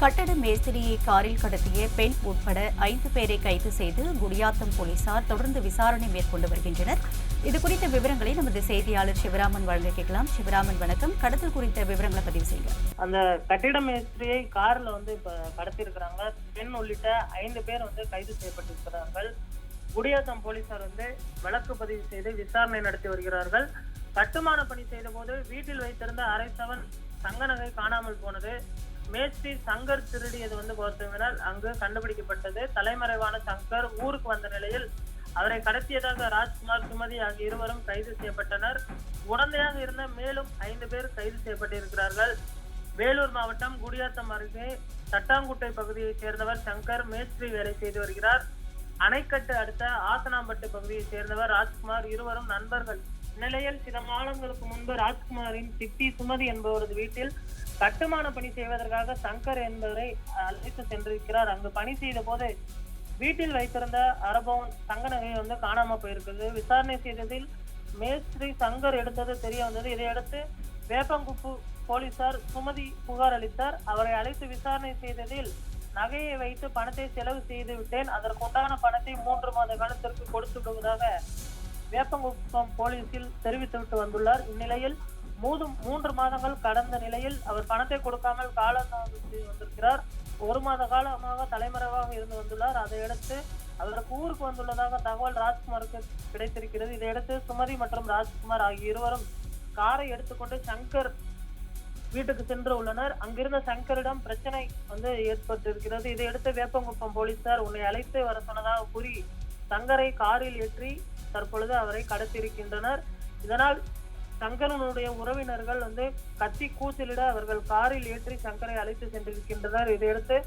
கட்டட மேஸ்திரியை காரில் கடத்திய பெண் உட்பட 5 பேரை கைது செய்து குடியாத்தம் போலீசார் தொடர்ந்து விசாரணை மேற்கொண்டு வருகின்றனர். இதுகுறித்த விவரங்களை நமது செய்தியாளர் சிவராமன் வழங்க கேட்கலாம். சிவராமன், வணக்கம். கடத்தல் குறித்த விவரங்களை பதிவு செய்யுங்க. அந்த கட்டிட மேஸ்திரியை கார்ல இப்ப கடத்தி இருக்கிறாங்க. பெண் உள்ளிட்ட 5 பேர் கைது செய்யப்பட்டிருக்கிறார்கள். குடியாத்தம் போலீசார் வழக்கு பதிவு செய்து விசாரணை நடத்தி வருகிறார்கள். கட்டுமான பணி செய்த போது வீட்டில் வைத்திருந்த அரை சவரன் தங்க நகை காணாமல் போனது. மேஸ்திரி சங்கர் திருடியது பார்த்தீங்கன்னால் அங்கு கண்டுபிடிக்கப்பட்டது. தலைமறைவான சங்கர் ஊருக்கு வந்த நிலையில் அவரை கடத்தியதாக ராஜ்குமார், சுமதி ஆகிய இருவரும் கைது செய்யப்பட்டனர். உடந்தையாக இருந்த மேலும் 5 பேர் கைது செய்யப்பட்டிருக்கிறார்கள். வேலூர் மாவட்டம் குடியாத்தம் அருகே தட்டாங்குட்டை பகுதியைச் சேர்ந்தவர் சங்கர் மேஸ்திரி வேலை செய்து வருகிறார். அணைக்கட்டு அடுத்த ஆசனாம்பட்டு பகுதியைச் சேர்ந்தவர் ராஜ்குமார். இருவரும் நண்பர்கள். நிலையில் சில மாதங்களுக்கு முன்பு ராஜ்குமாரின் சித்தி சுமதி என்பவரது வீட்டில் கட்டுமான பணி செய்வதற்காக சங்கர் என்பவரை அழைத்து சென்றிருக்கிறார். அங்கு பணி செய்த போது வீட்டில் வைத்திருந்த அரபவன் தங்க நகை காணாம போயிருக்குது. விசாரணை செய்ததில் மேஸ்திரி சங்கர் எடுத்தது தெரிய வந்தது. இதையடுத்து வேப்பங்குப்பு போலீசார் சுமதி புகார் அளித்தார். அவரை அழைத்து விசாரணை செய்ததில் நகையை வைத்து பணத்தை செலவு செய்து விட்டேன், அதற்குண்டான பணத்தை 3 மாத காலத்திற்கு கொடுத்து விடுவதாக வேப்பங்குப்பம் போலீசில் தெரிவித்துவிட்டு வந்துள்ளார். இந்நிலையில் 3 மாதங்கள் கடந்த நிலையில் அவர் பணத்தை கொடுக்காமல் காலதாமதித்து வந்திருக்கிறார். 1 மாத காலமாக தலைமறைவாக இருந்து வந்துள்ளார். அதையடுத்து அவருக்கு ஊருக்கு வந்துள்ளதாக தகவல் ராஜ்குமாருக்கு கிடைத்திருக்கிறது. இதையடுத்து சுமதி மற்றும் ராஜ்குமார் ஆகிய இருவரும் காரை எடுத்துக்கொண்டு சங்கர் வீட்டுக்கு சென்று உள்ளனர். அங்கிருந்த சங்கரிடம் பிரச்சனை ஏற்பட்டிருக்கிறது. இதையடுத்து வேப்பங்குப்பம் போலீசார் உன்னை அழைத்து வர சொன்னதாக கூறி சங்கரை காரில் ஏற்றி தற்பொழுது அவரை கடத்தியிருக்கின்றனர். இதனால் சங்கரனுடைய உறவினர்கள் கத்தி கூச்சலிட அவர்கள் காரில் ஏற்றி சங்கரை அழைத்து சென்றிருக்கின்றனர். இதையடுத்து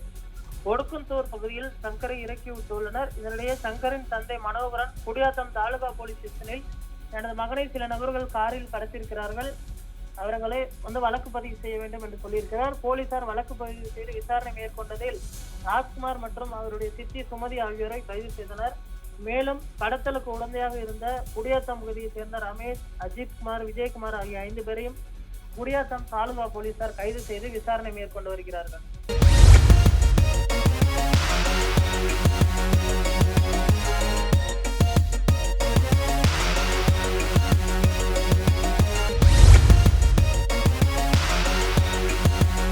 ஒடுக்குந்தூர் பகுதியில் சங்கரை இறக்கி விட்டுள்ளனர். இதனிடையே சங்கரின் தந்தை மனோகரன் குடியாத்தம் தாலுகா போலீஸ் ஸ்டேஷனில் எனது மகனை சில நபர்கள் காரில் கடத்திருக்கிறார்கள், அவர்களை வழக்கு பதிவு செய்ய வேண்டும் என்று சொல்லியிருக்கிறார். போலீசார் வழக்கு பதிவு செய்து விசாரணை மேற்கொண்டதில் ராஜ்குமார் மற்றும் அவருடைய சித்தி சுமதி ஆகியோரை கைது செய்தனர். மேலும் கடத்தலுக்கு உடந்தையாக இருந்த குடியாத்தம் பகுதியை சேர்ந்த ரமேஷ், அஜித்குமார், விஜயகுமார் ஆகிய 5 பேரையும் குடியாத்தம் தாலுகா போலீசார் கைது செய்து விசாரணை மேற்கொண்டு வருகிறார்கள்.